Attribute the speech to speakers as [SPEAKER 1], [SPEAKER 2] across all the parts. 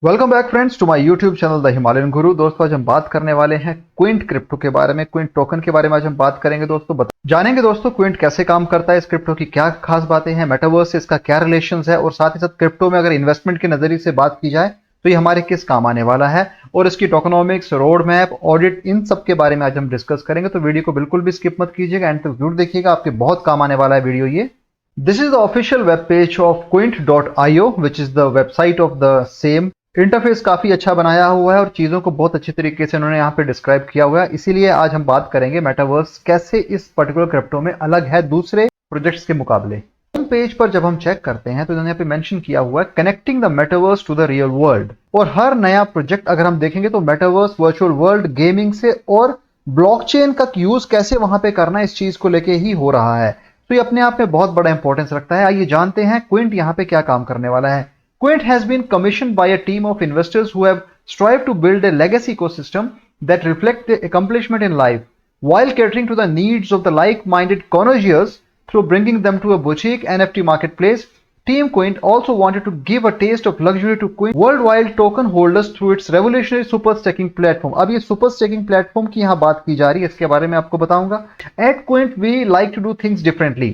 [SPEAKER 1] Welcome back friends to my YouTube channel the Himalayan guru. दोस्तों आज हम बात करने वाले हैं क्विंट क्रिप्टो के बारे में, क्विंट टोकन के बारे में आज हम बात करेंगे। दोस्तों जानेंगे दोस्तों क्विंट कैसे काम करता है, इस क्रिप्टो की क्या खास बातें हैं, मेटावर्स से इसका क्या रिलेशन है और साथ ही साथ क्रिप्टो में अगर इन्वेस्टमेंट के नजरिए से बात की जाए तो ये हमारे किस काम आने वाला है और इसकी टोकनोमिक्स, रोड मैप, ऑडिट, इन सब के बारे में आज हम डिस्कस करेंगे। तो वीडियो को बिल्कुल भी स्किप मत कीजिएगा, एंड तक जरूर देखिएगा, आपके बहुत काम आने वाला है वीडियो ये। This is the official web page of quint.io, which is the website of the same. Interface काफी अच्छा बनाया हुआ है और चीजों को बहुत अच्छी तरीके से उन्होंने यहाँ पे डिस्क्राइब किया हुआ है। इसीलिए आज हम बात करेंगे मेटावर्स कैसे इस पर्टिकुलर क्रिप्टो में अलग है दूसरे प्रोजेक्ट्स के मुकाबले। होम पेज पर जब हम चेक करते हैं तो इन्होंने यहाँ पे मेंशन किया हुआ है connecting the metaverse to the real world. और हर नया प्रोजेक्ट अगर हम देखेंगे तो मेटावर्स, वर्चुअल वर्ल्ड, गेमिंग से और ब्लॉकचेन का यूज कैसे वहां पे करना है, इस चीज को लेके ही हो रहा है। तो ये अपने आप में बहुत बड़ा इंपॉर्टेंस रखता है। आइए जानते हैं क्विंट यहाँ पे क्या काम करने वाला है। Quint has been commissioned by a team of investors who have strived to build a legacy ecosystem that reflect their accomplishment in life, while catering to the needs of the like-minded connoisseurs through bringing them to a boutique NFT marketplace. Team Quint also wanted to give a taste of luxury to Quint worldwide token holders through its revolutionary super staking platform. अब ये super staking platform की यहाँ बात की जा रही है, इसके बारे में आपको बताऊंगा। At Quint we like to do things differently.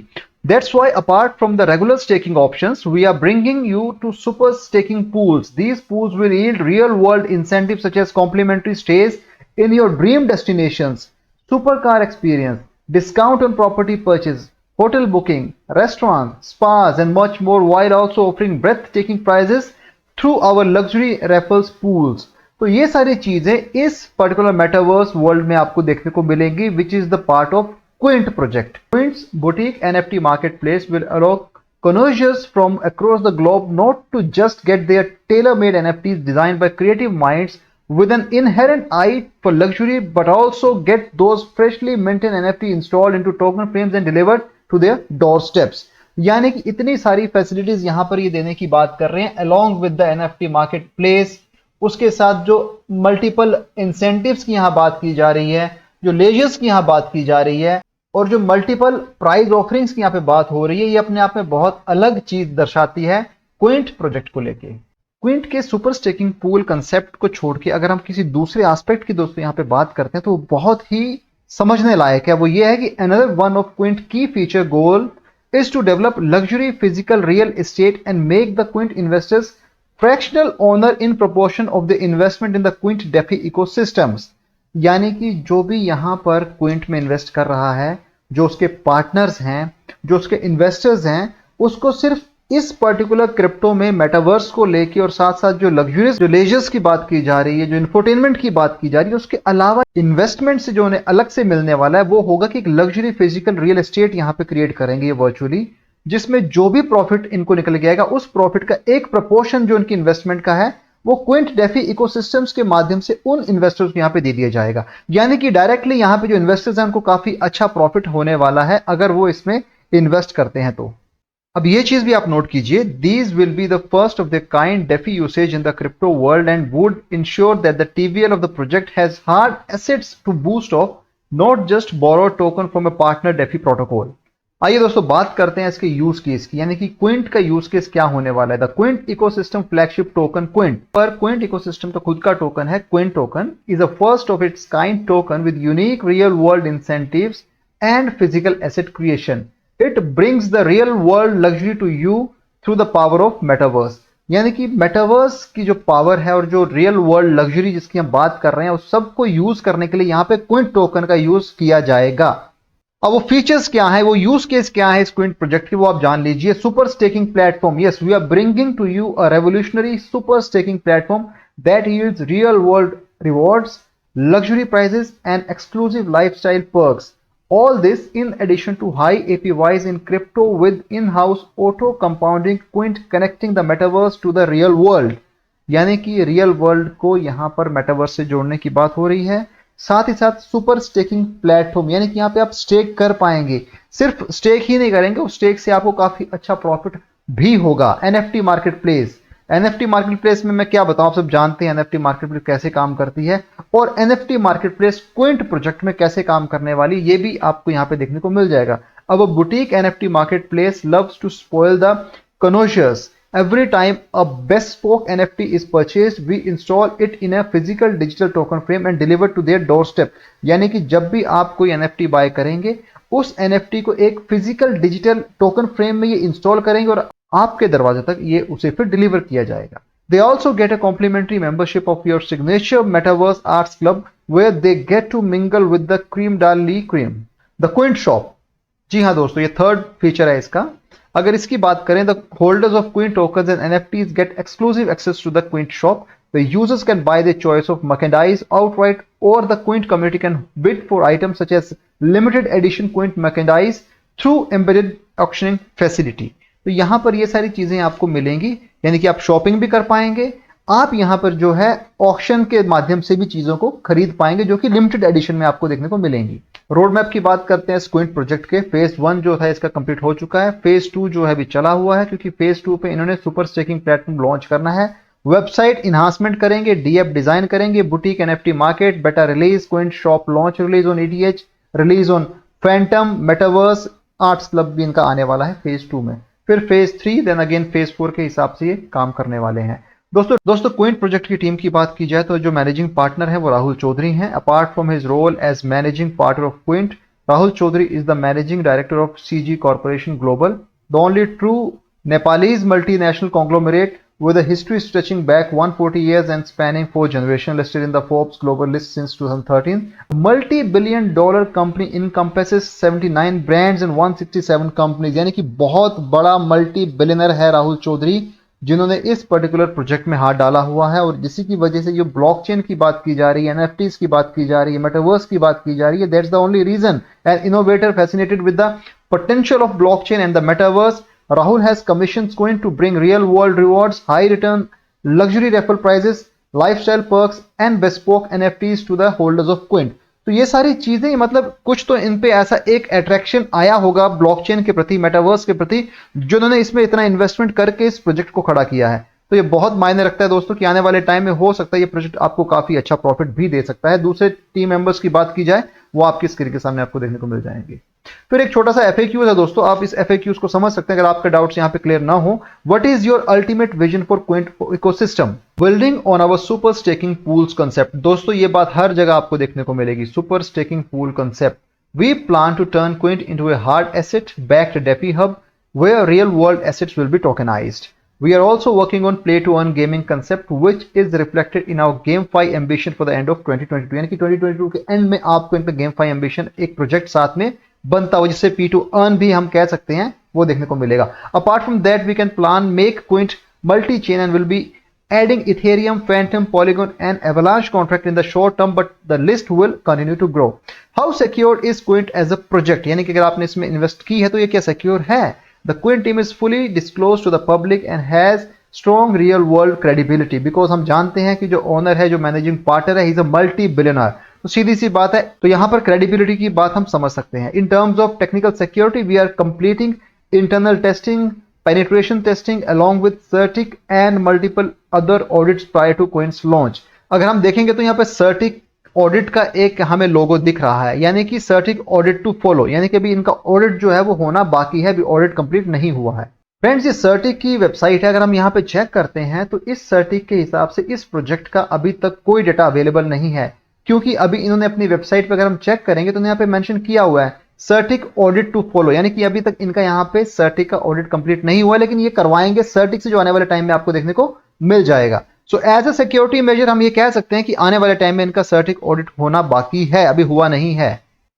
[SPEAKER 1] That's why apart from the regular staking options, we are bringing you to super staking pools. These pools will yield real world incentives such as complimentary stays in your dream destinations, supercar experience, discount on property purchase, hotel booking, restaurants, spas and much more, while also offering breathtaking prizes through our luxury raffles pools. तो ये सारी चीजें इस particular metaverse world में आपको देखने को मिलेंगी, which is the part of Quint project. Quint's boutique NFT marketplace will allow connoisseurs from across the globe not to just get their tailor-made NFTs designed by creative minds with an inherent eye for luxury, but also get those freshly minted NFT installed into token frames and delivered to their doorsteps. यानी कि इतनी सारी facilities यहां पर ये देने की बात कर रहे हैं along with the NFT marketplace। उसके साथ जो मल्टीपल इंसेंटिव्स की यहां बात की जा रही है, जो लेजर्स की यहां बात की जा रही है और जो मल्टीपल प्राइज ऑफरिंग्स की यहाँ पे बात हो रही है, ये अपने आप में बहुत अलग चीज दर्शाती है क्विंट प्रोजेक्ट को लेके। क्विंट के सुपर स्टेकिंग पूल कंसेप्ट को छोड़ के अगर हम किसी दूसरे एस्पेक्ट की दोस्तों यहाँ पे बात करते हैं तो बहुत ही समझने लायक है। वो ये है कि अनदर वन ऑफ क्विंट की feature goal is to develop luxury physical real estate and make the Quint investors fractional owner in proportion of the investment in the Quint DeFi ecosystems. यानी कि जो भी यहां पर क्विंट में invest कर रहा है, जो उसके पार्टनर्स हैं, जो उसके इन्वेस्टर्स हैं, उसको सिर्फ इस पर्टिकुलर क्रिप्टो में मेटावर्स को लेके और साथ साथ जो लग्जरियस, जो लेजर्स की बात की जा रही है, जो इंफोटेनमेंट की बात की जा रही है, उसके अलावा इन्वेस्टमेंट से जो उन्हें अलग से मिलने वाला है वो होगा कि एक लग्जरी फिजिकल रियल एस्टेट यहां पे क्रिएट करेंगे ये वर्चुअली, जिसमें जो भी प्रॉफिट इनको निकल जाएगा उस प्रॉफिट का एक प्रपोर्शन जो उनकी इन्वेस्टमेंट का है वो क्विंट डेफी इकोसिस्टम्स के माध्यम से उन इन्वेस्टर्स को यहां पे दे दिया जाएगा। यानी कि डायरेक्टली यहां पे जो इन्वेस्टर्स हैं उनको काफी अच्छा प्रॉफिट होने वाला है अगर वो इसमें इन्वेस्ट करते हैं तो। अब ये चीज भी आप नोट कीजिए, these will be the first of the kind DeFi usage in the crypto world and would ensure that the TVL of the project has hard assets to boost of, not just borrow token from a partner DeFi protocol. आइए दोस्तों बात करते हैं इसके use case की, यानी कि Quint का यूज केस क्या होने वाला है। The Quint ecosystem flagship token Quint. पर क्विंट इकोसिस्टम तो खुद का टोकन है। Quint token is a first of its kind token with unique real world incentives and physical asset creation. It brings the real world luxury to you through the power of metaverse. यानी कि metaverse की जो power है और जो real world luxury जिसकी हम बात कर रहे हैं उस सबको यूज करने के लिए यहाँ पे क्विंट टोकन का यूज किया जाएगा। अब वो फीचर्स क्या है, वो यूज केस क्या है इस क्विंट प्रोजेक्ट की, वो आप जान लीजिए। Super staking platform, yes we are bringing to you a revolutionary super staking platform that yields real world rewards, luxury prizes and exclusive lifestyle perks. All this in addition to high APYs in crypto with in house auto compounding Quint connecting the metaverse to the real world. यानी कि real world को यहां पर metaverse से जोड़ने की बात हो रही है। साथ ही साथ सुपर स्टेकिंग प्लेटफॉर्म, यानी कि यहाँ पे आप स्टेक कर पाएंगे। सिर्फ स्टेक ही नहीं करेंगे, उस स्टेक से आपको काफी अच्छा प्रॉफिट भी होगा। NFT मार्केटप्लेस, NFT मार्केटप्लेस में मैं क्या बताऊं, आप सब जानते हैं NFT मार्केटप्लेस कैसे काम करती है और NFT मार्केटप्लेस क्विंट प्रोजेक्ट में कैसे काम करने वाली, ये भी आपको यहाँ पे देखने को मिल जाएगा। अब boutique NFT marketplace loves to spoil the connoisseurs Every time a bespoke NFT is purchased, we install it in a physical digital token frame and deliver to their doorstep. यानी कि जब भी आप कोई NFT बाय करेंगे, उस NFT को एक फिजिकल डिजिटल टोकन फ्रेम में ये इंस्टॉल करेंगे और आपके दरवाजे तक ये उसे फिर डिलीवर किया जाएगा. They also get a complimentary membership of your signature Metaverse Arts Club, where they get to mingle with the cream डाली cream. The Quint Shop. जी हाँ दोस्तों, ये थर्ड फीचर है इसका. अगर इसकी बात करें, the holders of Quint tokens and NFTs get exclusive access to the Quint shop. The users can buy the choice of merchandise outright, or the Quint community can bid for items such as limited edition Quint merchandise through embedded auctioning facility. तो यहाँ पर ये सारी चीजें आपको मिलेंगी, यानी कि आप शॉपिंग भी कर पाएंगे, आप यहाँ पर जो है ऑक्शन के माध्यम से भी चीजों को खरीद पाएंगे, जो कि लिमिटेड एडिशन में आपको देखने को मिलेंगी. रोड मैप की बात करते हैं क्विंट प्रोजेक्ट के. फेज 1 जो था इसका कंप्लीट हो चुका है. फेज 2 जो है अभी चला हुआ है, क्योंकि फेज 2 पे इन्होंने सुपर स्टेकिंग प्लेटफॉर्म लॉन्च करना है. वेबसाइट इन्हांसमेंट करेंगे, डीएप डिजाइन करेंगे, बुटीक एनएफटी मार्केट, बेटा release, Quint shop launch, release on ETH, release on Phantom, metaverse arts club भी इनका आने वाला है फेज 2 में. फिर फेज 3, देन अगेन फेज 4 के हिसाब से ये काम करने वाले हैं. दोस्तों क्विंट प्रोजेक्ट की टीम की बात की जाए तो जो मैनेजिंग पार्टनर है वो राहुल चौधरी हैं. Apart from his role as managing partner of Quint, Rahul Chaudhary is the managing director of CG Corporation Global, the only true Nepalese multinational conglomerate with a history stretching back 140 years and spanning 4 generations, listed in the Forbes Global list since 2013. A multi-billion dollar company encompasses 79 brands and 167 companies. यानी कि बहुत बड़ा multi billionaire है राहुल चौधरी, जिन्होंने इस particular project में हाथ डाला हुआ है. और जिसी की वजह से जो ब्लॉकचेन की बात की जा रही है, एनएफटीज की बात की जा रही है, मेटावर्स की बात की जा रही है, that's the only reason an innovator fascinated with the potential of blockchain and the metaverse, Rahul has commissioned Quint to bring real world rewards, high return, luxury raffle prizes, lifestyle perks and bespoke NFTs to the holders of Quint. तो ये सारी चीजें, मतलब कुछ तो इन पे ऐसा एक अट्रैक्शन आया होगा ब्लॉकचेन के प्रति, मेटावर्स के प्रति, जिन्होंने इसमें इतना इन्वेस्टमेंट करके इस प्रोजेक्ट को खड़ा किया है. तो ये बहुत मायने रखता है दोस्तों कि आने वाले टाइम में हो सकता है ये प्रोजेक्ट आपको काफी अच्छा प्रॉफिट भी दे सकता है. दूसरे टीम मेंबर्स की बात की जाए, वो आपकी स्क्रीन के सामने आपको देखने को मिल जाएंगे. फिर एक छोटा सा एफएक्यू है दोस्तों, आप इस एफएक्यूज को समझ सकते हैं अगर आपके डाउट्स यहां पे क्लियर ना हो. What is your ultimate vision for Quint ecosystem? Building on our super staking pools concept. दोस्तों ये बात हर जगह आपको देखने को मिलेगी, super staking pool concept. We plan to turn Quint into a hard asset backed DeFi hub where real world assets will be tokenized. We are also working on play to earn gaming concept which is reflected in our GameFi ambition for the end of 2022. यानी कि 2022 के and में आपको इन पे GameFi ambition एक project साथ में बनता हो, जिससे P to earn भी हम कह सकते हैं, वो देखने को मिलेगा. Apart from that, we can plan make Quint multi-chain and will be adding Ethereum, Phantom, Polygon and Avalanche contract in the short term, but the list will continue to grow. How secure is Quint as a project? यानी कि अगर आपने इसमें invest की है तो ये क्या सिक्योर है? The Quint team is fully disclosed to the public and has strong real world credibility because हम जानते हैं कि जो ओनर है, जो मैनेजिंग पार्टनर है, he is a multi billionaire. तो सीधी सी बात है, तो यहाँ पर क्रेडिबिलिटी की बात हम समझ सकते हैं. In terms of technical security, we are completing internal testing, penetration testing along with CertiK and multiple other audits prior to Quint's launch. अगर हम देखेंगे तो यहाँ पे CertiK ऑडिट का एक हमें लोगो दिख रहा है, यानी कि सर्टिक ऑडिट टू फॉलो, यानी कि अभी इनका ऑडिट जो है वो होना बाकी है, अभी ऑडिट कंप्लीट नहीं हुआ है. फ्रेंड्स, ये सर्टिक की वेबसाइट है. अगर हम यहाँ पे चेक करते हैं तो इस सर्टिक के हिसाब से इस प्रोजेक्ट का अभी तक कोई डेटा अवेलेबल नहीं है, क्योंकि अभी इन्होंने अपनी वेबसाइट पर अगर हम चेक करेंगे तो यहाँ पे मेंशन किया हुआ है सर्टिक ऑडिट टू फॉलो, यानी कि अभी तक इनका यहाँ पे सर्टिक का ऑडिट कंप्लीट नहीं हुआ, लेकिन ये करवाएंगे सर्टिक से, जो आने वाले टाइम में आपको देखने को मिल जाएगा. So as a security measure हम ये कह सकते हैं कि आने वाले टाइम में इनका सर्टिक ऑडिट होना बाकी है, अभी हुआ नहीं है.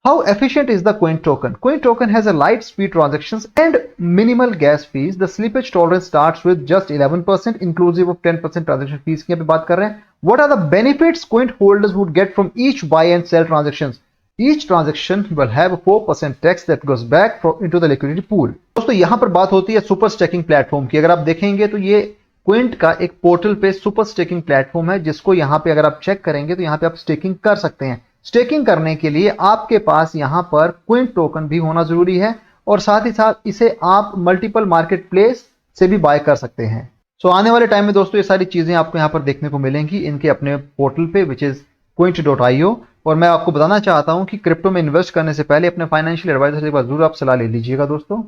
[SPEAKER 1] How efficient is the Quint token? Quint token has a light speed transactions and minimal gas fees. The slippage tolerance starts with just 11% inclusive of 10% transaction fees की यहाँ पे बात कर रहे हैं. What are the benefits Quint holders would get from each buy and sell transactions? Each transaction will have a 4% tax that goes back into the liquidity pool. दोस्तों यहाँ पर बात होती है सुपर स्टेकिंग प्लेटफॉर्म की. अगर आप देखेंगे तो ये क्विंट का एक पोर्टल पे सुपर स्टेकिंग प्लेटफॉर्म है, जिसको यहाँ पे अगर आप चेक करेंगे तो यहाँ पे आप स्टेकिंग कर सकते हैं. स्टेकिंग करने के लिए आपके पास यहाँ पर क्विंट टोकन भी होना जरूरी है, और साथ ही साथ इसे आप मल्टीपल मार्केट प्लेस से भी बाय कर सकते हैं. सो आने वाले टाइम में दोस्तों ये सारी चीजें आपको यहाँ पर देखने को मिलेंगी इनके अपने पोर्टल पे, विच इज quint.io. और मैं आपको बताना चाहता हूं कि क्रिप्टो में इन्वेस्ट करने से पहले अपने फाइनेंशियल एडवाइजर से एक बार जरूर आप सलाह ले लीजिएगा दोस्तों.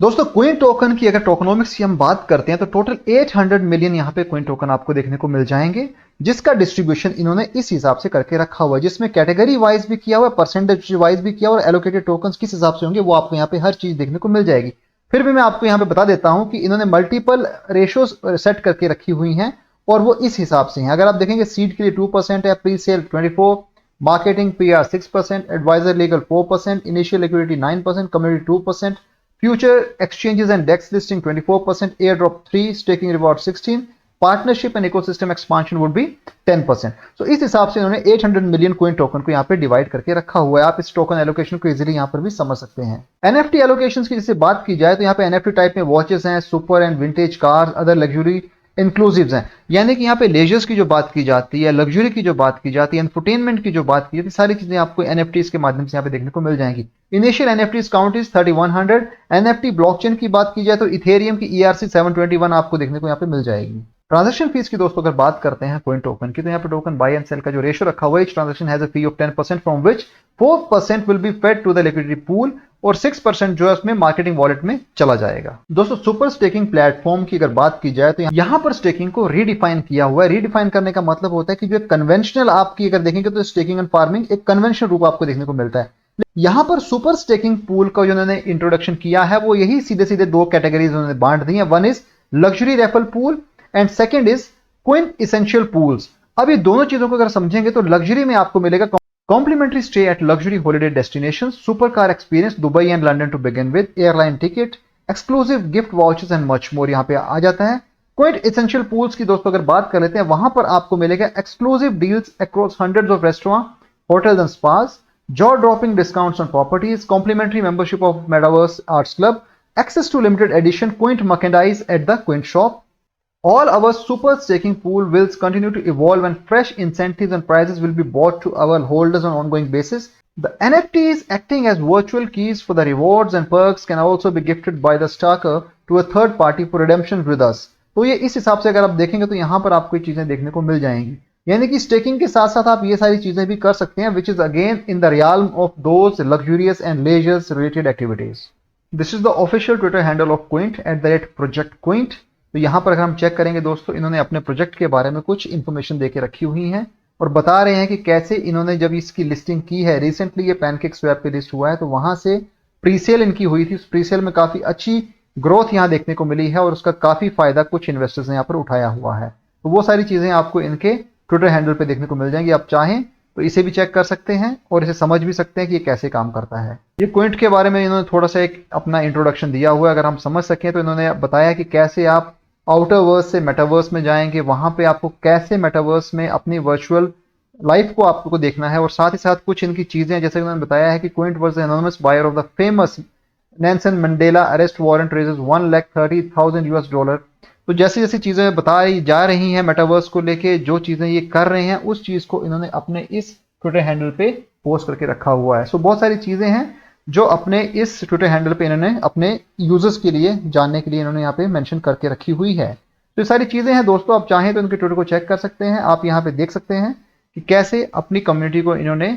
[SPEAKER 1] दोस्तों क्विंट टोकन की अगर टोकनोमिक्स की हम बात करते हैं तो टोटल 800 मिलियन यहाँ पे क्विंट टोकन आपको देखने को मिल जाएंगे, जिसका डिस्ट्रीब्यूशन इन्होंने इस हिसाब से करके रखा हुआ है, जिसमें कैटेगरी वाइज भी किया हुआ है, परसेंटेज वाइज भी किया हुआ है, और एलोकेटेड टोकन्स किस हिसाब से होंगे वो आपको यहाँ पे हर चीज देखने को मिल जाएगी। फिर भी मैं आपको यहाँ पे बता देता हूँ कि इन्होंने मल्टीपल रेशियोज सेट करके रखी हुई हैं और वो इस हिसाब से हैं। अगर आप देखेंगे सीड के लिए 2% है, pre sale 24, marketing PR 6%, advisor legal 4%, initial liquidity 9%, community 2%, future exchanges and DEX listing 24%, airdrop 3, staking reward 16, partnership and ecosystem expansion would be 10%। तो इस हिसाब से इन्होंने 800 मिलियन कोइन टोकन को यहाँ पे डिवाइड करके रखा हुआ है। आप इस टोकन एलोकेशन को इजीली यहाँ पर भी समझ सकते हैं। एनएफटी एलोकेशंस की जैसे बात की जाए तो यहाँ पे एनएफटी टाइप में वॉचेस हैं, super and vintage cars, other luxury inclusives हैं। यानी कि यहाँ पे लेजर्स की जो बात की जाती है, लग्जरी की जो बात की जाती है, एंटरटेनमेंट की जो बात की जाती है, सारी चीजें आपको एनएफटीज के माध्यम से यहाँ पे देखने को मिल जाएंगी। Initial NFTs count is 3100। NFT blockchain की बात की जाए तो इथेरियम की ERC 721 आपको देखने को यहाँ पे मिल जाएगी। ट्रांजैक्शन फीस की दोस्तों अगर बात करते हैं कोइन टोकन की, तो यहाँ पे टोकन बाय एंड सेल का जो रेशियो रखा हुआ है, transaction has a fee of 10% from which 4% will be fed to the liquidity pool और 6% जो है उसमें मार्केटिंग वॉलेट में चला जाएगा। दोस्तों सुपर स्टेकिंग प्लेटफॉर्म की अगर बात की जाए तो यहाँ पर स्टेकिंग को रीडिफाइन किया हुआ है। रीडिफाइन करने का मतलब होता है कि जो कन्वेंशनल आपकी अगर देखेंगे तो स्टेकिंग एंड फार्मिंग एक कन्वेंशनल रूप आपको देखने को मिलता है। यहां पर सुपर स्टेकिंग पूल का जो उन्होंने इंट्रोडक्शन किया है वो यही सीधे सीधे दो कैटेगरीज उन्होंने बांट दी है। One is luxury raffle pool and second is quintessential pools. अब ये दोनों चीजों को अगर समझेंगे तो लग्जरी में आपको मिलेगा complimentary stay at luxury holiday destination, super car experience Dubai and London to begin with, airline ticket, exclusive gift vouchers and much more यहाँ पे आ जाता है। क्विंट एसेंशियल पूल्स की दोस्तों अगर बात कर लेते हैं, वहां पर आपको मिलेगा exclusive deals across hundreds of restaurant, hotels and spas, jaw-dropping discounts on properties, complimentary membership of Metaverse Arts Club, access to limited edition Quint merchandise at the Quint shop. All our super staking pool will continue to evolve and fresh incentives and prizes will be brought to our holders on an ongoing basis. The NFTs acting as virtual keys for the rewards and perks can also be gifted by the staker to a third party for redemption with us. तो ये इस हिसाब से अगर आप देखेंगे तो यहाँ पर आपको ये चीजें देखने को मिल जाएंगी। यानी कि स्टेकिंग के साथ साथ आप ये सारी चीजें भी कर सकते हैं, which is again in the realm of those luxurious and leisures related activities. This is the official Twitter handle of Quint @project Quint। तो यहाँ पर अगर हम चेक करेंगे दोस्तों, इन्होंने अपने प्रोजेक्ट के बारे में कुछ इंफॉर्मेशन देके रखी हुई है और बता रहे हैं कि कैसे इन्होंने जब इसकी लिस्टिंग की है, रिसेंटली ये पैनकेक स्वैप पे लिस्ट हुआ है, तो वहां से प्रीसेल इनकी हुई थी। उस प्रीसेल में काफी अच्छी ग्रोथ यहाँ देखने को मिली है और उसका काफी फायदा कुछ इन्वेस्टर्स ने यहाँ पर उठाया हुआ है। तो वो सारी चीजें आपको इनके ट्विटर हैंडल पे देखने को मिल जाएंगी। आप चाहें तो इसे भी चेक कर सकते हैं और इसे समझ भी सकते हैं कि ये कैसे काम करता है। ये क्विंट के बारे में इन्होंने थोड़ा सा एक अपना इंट्रोडक्शन दिया हुआ है। अगर हम समझ सकें तो इन्होंने बताया कि कैसे आप आउटर वर्स से मेटावर्स में जाएंगे, वहां पे आपको कैसे मेटावर्स में अपनी वर्चुअल लाइफ को आपको देखना है, और साथ ही साथ कुछ इनकी चीजें जैसे उन्होंने बताया है कि Quint was the anonymous buyer of the famous Nelson Mandela arrest warrant raises $130,000। तो जैसी जैसी चीजें बताई जा रही हैं मेटावर्स को लेके, जो चीजें ये कर रहे हैं उस चीज को इन्होंने अपने इस ट्विटर हैंडल पे पोस्ट करके रखा हुआ है। सो बहुत सारी चीजें हैं जो अपने इस ट्विटर हैंडल पे इन्होंने अपने यूजर्स के लिए जानने के लिए इन्होंने यहाँ पे मेंशन करके रखी हुई है। तो ये सारी चीजें हैं दोस्तों, आप चाहें तो इनके ट्विटर को चेक कर सकते हैं। आप यहाँ पे देख सकते हैं कि कैसे अपनी कम्युनिटी को इन्होंने,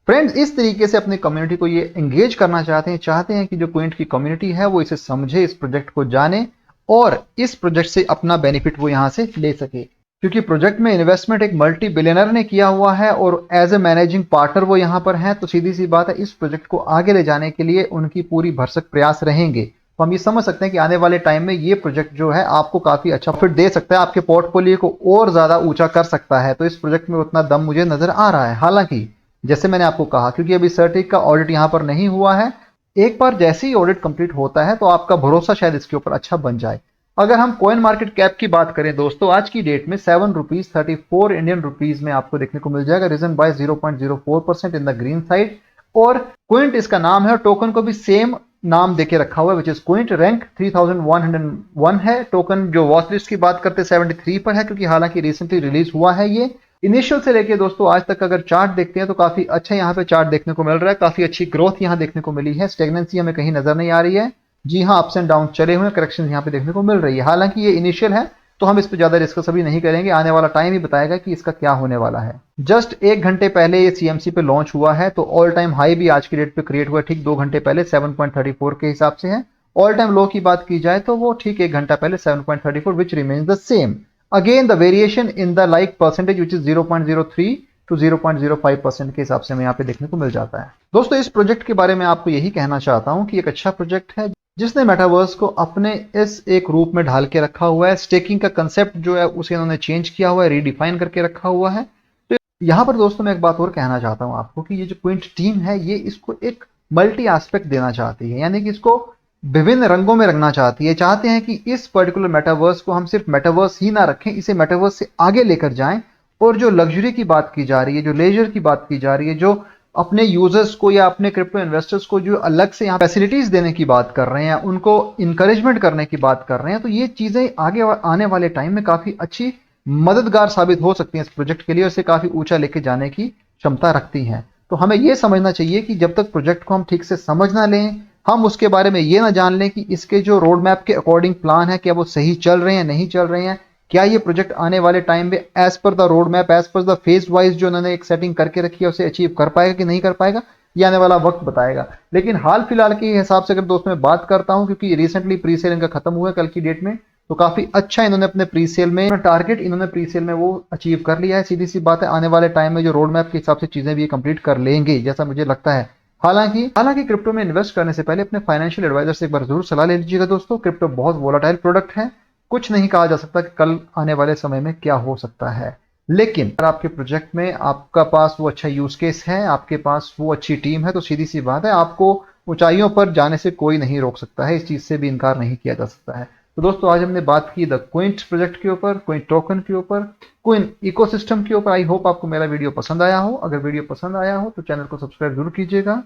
[SPEAKER 1] फ्रेंड्स इस तरीके से अपनी कम्युनिटी को ये एंगेज करना चाहते हैं कि जो क्विंट की कम्युनिटी है वो इसे समझे, इस प्रोजेक्ट को जाने और इस प्रोजेक्ट से अपना बेनिफिट वो यहां से ले सके। क्योंकि प्रोजेक्ट में इन्वेस्टमेंट एक मल्टी बिलियनर ने किया हुआ है और एज ए मैनेजिंग पार्टनर वो यहां पर हैं, तो सीधी सी बात है इस प्रोजेक्ट को आगे ले जाने के लिए उनकी पूरी भरसक प्रयास रहेंगे। तो हम ये समझ सकते हैं कि आने वाले टाइम में ये प्रोजेक्ट जो है आपको काफी अच्छा फिट दे सकता है, आपके पोर्टफोलियो को और ज्यादा ऊंचा कर सकता है। तो इस प्रोजेक्ट में उतना दम मुझे नजर आ रहा है। हालांकि जैसे मैंने आपको कहा, क्योंकि अभी सर्टिक का ऑडिट यहाँ पर नहीं हुआ है, एक बार जैसे ही ऑडिट कंप्लीट होता है तो आपका भरोसा शायद इसके ऊपर अच्छा बन जाए। अगर हम कॉइन मार्केट कैप की बात करें दोस्तों, आज की डेट में ₹7.34 इंडियन रुपीज में आपको देखने को मिल जाएगा, reason by 0.04% in the green side. और क्विंट इसका नाम है और टोकन को भी सेम नाम देके रखा हुआ है, विच इज क्विंट। रैंक 3101 है। टोकन जो वॉच लिस्ट की बात करते 73 पर है, क्योंकि हालांकि रिसेंटली रिलीज हुआ है ये। इनिशियल से लेके दोस्तों आज तक अगर चार्ट देखते हैं तो काफी अच्छा यहाँ पे चार्ट देखने को मिल रहा है, काफी अच्छी ग्रोथ यहाँ देखने को मिली है, स्टेगनेंसी हमें कहीं नजर नहीं आ रही है। जी हाँ, अप्स एंड डाउन चले हुए, करेक्शन यहाँ पे देखने को मिल रही है। हालांकि ये इनिशियल है तो हम इस पर ज्यादा डिस्कस अभी नहीं करेंगे, आने वाला टाइम ही बताएगा कि इसका क्या होने वाला है। जस्ट 1 घंटे पहले ये CMC पे लॉन्च हुआ है, तो ऑल टाइम हाई भी आज की डेट पे क्रिएट हुआ ठीक 2 घंटे पहले 7.34 के हिसाब से है, ऑल टाइम लो की बात की जाए तो वो ठीक 1 घंटा पहले 7.34 which remains the same. Again the variation in the like percentage which is 0.03 to 0.05% के हिसाब से हमें यहाँ पे देखने को मिल जाता है। दोस्तों इस प्रोजेक्ट के बारे में आपको यही कहना चाहता हूँ कि एक अच्छा प्रोजेक्ट है जिसने मेटावर्स को अपने इस एक रूप में ढाल के रखा हुआ है। स्टेकिंग का कंसेप्ट जो है उसे इन्होंने चेंज किया हुआ है, रीडिफाइन करके रखा हुआ है। तो यहाँ पर दोस्तों मैं एक बात और कहना चाहता हूँ आपको कि ये जो क्विंट टीम है ये इसको एक मल्टी एस्पेक्ट देना चाहती है, यानी कि इसको विभिन्न रंगों में रंगना चाहती है। चाहते हैं कि इस पर्टिकुलर मेटावर्स को हम सिर्फ मेटावर्स ही ना रखें, इसे मेटावर्स से आगे लेकर जाएं और जो लग्जरी की बात की जा रही है, जो लेजर की बात की जा रही है, जो अपने यूजर्स को या अपने क्रिप्टो इन्वेस्टर्स को जो अलग से यहाँ फैसिलिटीज देने की बात कर रहे हैं, उनको इंकरेजमेंट करने की बात कर रहे हैं, तो ये चीजें आगे आने वाले टाइम में काफी अच्छी मददगार साबित हो सकती हैं इस प्रोजेक्ट के लिए, और इसे काफी ऊंचा लेके जाने की क्षमता रखती हैं। तो हमें यह समझना चाहिए कि जब तक प्रोजेक्ट को हम ठीक से समझ ना लें, हम उसके बारे में ये ना जान लें कि इसके जो रोड मैप के अकॉर्डिंग प्लान है क्या वो सही चल रहे हैं नहीं चल रहे हैं, क्या ये प्रोजेक्ट आने वाले टाइम में as per the road map, as per the phase wise जो उन्होंने एक सेटिंग करके रखी है उसे अचीव कर पाएगा कि नहीं कर पाएगा, ये आने वाला वक्त बताएगा। लेकिन हाल फिलहाल के हिसाब से अगर दोस्तों मैं बात करता हूं, क्योंकि रिसेंटली प्री सेल इनका खत्म हुआ है कल की डेट में, तो काफी अच्छा इन्होंने अपने प्री सेल में टारगेट इन्होंने प्री सेल में वो अचीव कर लिया है। सीधी सी बात है, आने वाले टाइम में जो रोड मैप के हिसाब से चीजें भी कंप्लीट कर लेंगे जैसा मुझे लगता है। हालांकि क्रिप्टो में इन्वेस्ट करने से पहले अपने फाइनेंशियल एडवाइजर से एक बार जरूर सलाह ले लीजिएगा दोस्तों। क्रिप्टो बहुत वोलाटाइल प्रोडक्ट है, कुछ नहीं कहा जा सकता कि कल आने वाले समय में क्या हो सकता है। लेकिन अगर आपके प्रोजेक्ट में आपका पास वो अच्छा यूज केस है, आपके पास वो अच्छी टीम है, तो सीधी सी बात है आपको ऊंचाइयों पर जाने से कोई नहीं रोक सकता है, इस चीज से भी इनकार नहीं किया जा सकता है। तो दोस्तों आज हमने बात की द क्विंट प्रोजेक्ट के ऊपर, क्विंट टोकन के ऊपर, क्विंट इकोसिस्टम के ऊपर। आई होप आपको मेरा वीडियो पसंद आया हो। अगर वीडियो पसंद आया हो तो चैनल को सब्सक्राइब जरूर कीजिएगा,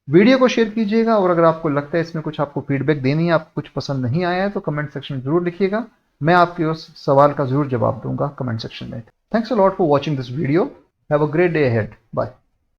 [SPEAKER 1] वीडियो को शेयर कीजिएगा, और अगर आपको लगता है इसमें कुछ आपको फीडबैक देनी है, आपको कुछ पसंद नहीं आया है, तो कमेंट सेक्शन में जरूर लिखिएगा। मैं आपके उस सवाल का जरूर जवाब दूंगा कमेंट सेक्शन में। Thanks a lot for watching this video. Have a great day ahead. Bye.